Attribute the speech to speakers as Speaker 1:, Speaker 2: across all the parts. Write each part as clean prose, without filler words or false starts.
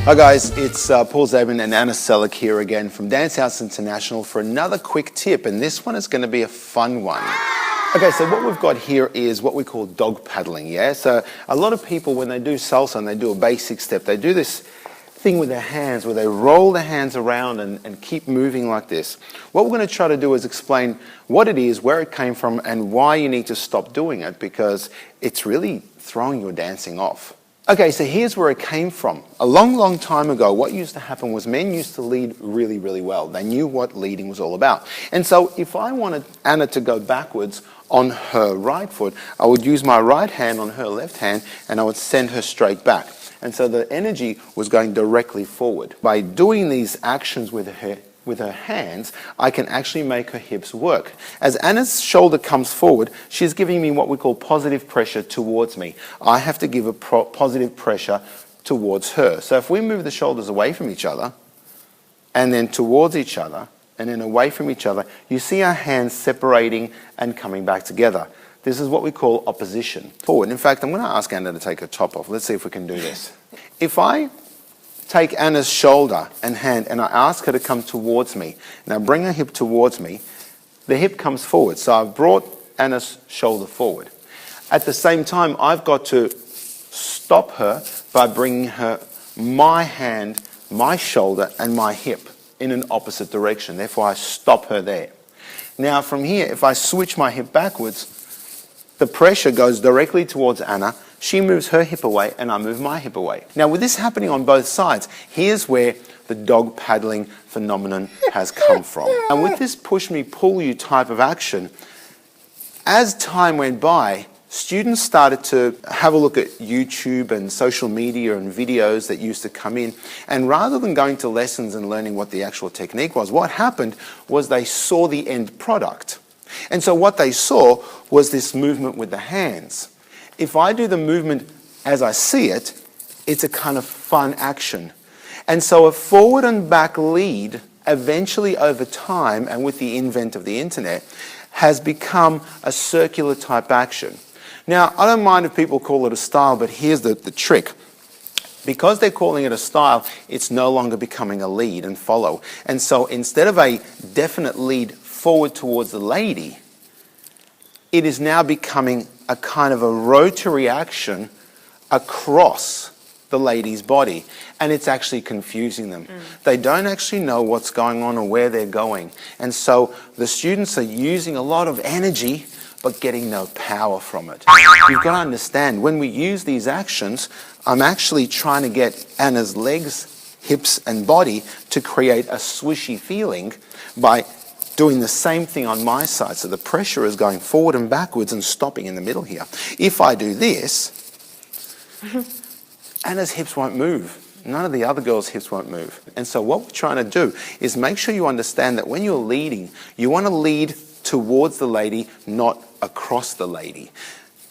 Speaker 1: Hi guys, it's Paul Zabin and Anna Selleck here again from Dance House International for another quick tip, and this one is going to be a fun one. Okay, so what we've got here is what we call dog paddling, yeah? So a lot of people, when they do salsa and they do a basic step, they do this thing with their hands where they roll their hands around and keep moving like this. What we're going to try to do is explain what it is, where it came from, and why you need to stop doing it, because it's really throwing your dancing off. Okay, so here's where it came from. A long, long time ago, what used to happen was men used to lead really, really well. They knew what leading was all about. And so if I wanted Anna to go backwards on her right foot, I would use my right hand on her left hand and I would send her straight back. And so the energy was going directly forward. By doing these actions with her hands, I can actually make her hips work. As Anna's shoulder comes forward, she's giving me what we call positive pressure towards me. I have to give a positive pressure towards her. So if we move the shoulders away from each other, and then towards each other, and then away from each other, you see our hands separating and coming back together. This is what we call opposition. Forward. In fact, I'm going to ask Anna to take her top off. Let's see if we can do this. If I take Anna's shoulder and hand and I ask her to come towards me, and I bring her hip towards me, the hip comes forward. So I've brought Anna's shoulder forward. At the same time, I've got to stop her by bringing her my hand, my shoulder, and my hip in an opposite direction. Therefore, I stop her there. Now, from here, if I switch my hip backwards, the pressure goes directly towards Anna. She moves her hip away and I move my hip away. Now, with this happening on both sides, here's where the dog paddling phenomenon has come from. And with this push me, pull you type of action, as time went by, students started to have a look at YouTube and social media and videos that used to come in. And rather than going to lessons and learning what the actual technique was, what happened was they saw the end product. And so what they saw was this movement with the hands. If I do the movement as I see it, it's a kind of fun action. And so a forward and back lead, eventually over time, and with the invent of the internet, has become a circular type action. Now, I don't mind if people call it a style, but here's the trick. Because they're calling it a style, it's no longer becoming a lead and follow. And so instead of a definite lead forward towards the lady, it is now becoming a kind of a rotary action across the lady's body, and it's actually confusing them. They don't actually know what's going on or where they're going, and so the students are using a lot of energy but getting no power from it. You've got to understand, when we use these actions, I'm actually trying to get Anna's legs, hips and body to create a swishy feeling by doing the same thing on my side. So the pressure is going forward and backwards and stopping in the middle here. If I do this, Anna's hips won't move. None of the other girls' hips won't move. And so what we're trying to do is make sure you understand that when you're leading, you want to lead towards the lady, not across the lady.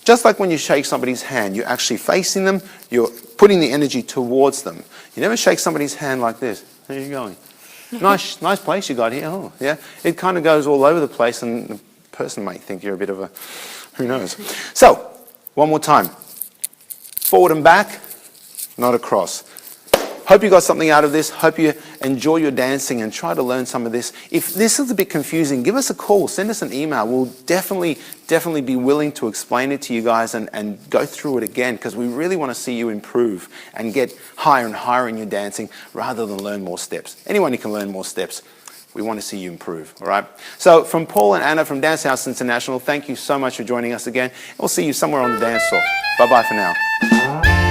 Speaker 1: Just like when you shake somebody's hand, you're actually facing them, you're putting the energy towards them. You never shake somebody's hand like this. Where are you going? Nice place you got here. Oh, yeah. It kind of goes all over the place, and the person might think you're a bit of a, who knows. So, one more time. Forward and back, not across. Hope you got something out of this. Hope you enjoy your dancing and try to learn some of this. If this is a bit confusing, give us a call. Send us an email. We'll definitely be willing to explain it to you guys and go through it again, because we really want to see you improve and get higher and higher in your dancing rather than learn more steps. Anyone who can learn more steps, we want to see you improve, all right? So from Paul and Anna from Dance House International, thank you so much for joining us again. We'll see you somewhere on the dance floor. Bye-bye for now.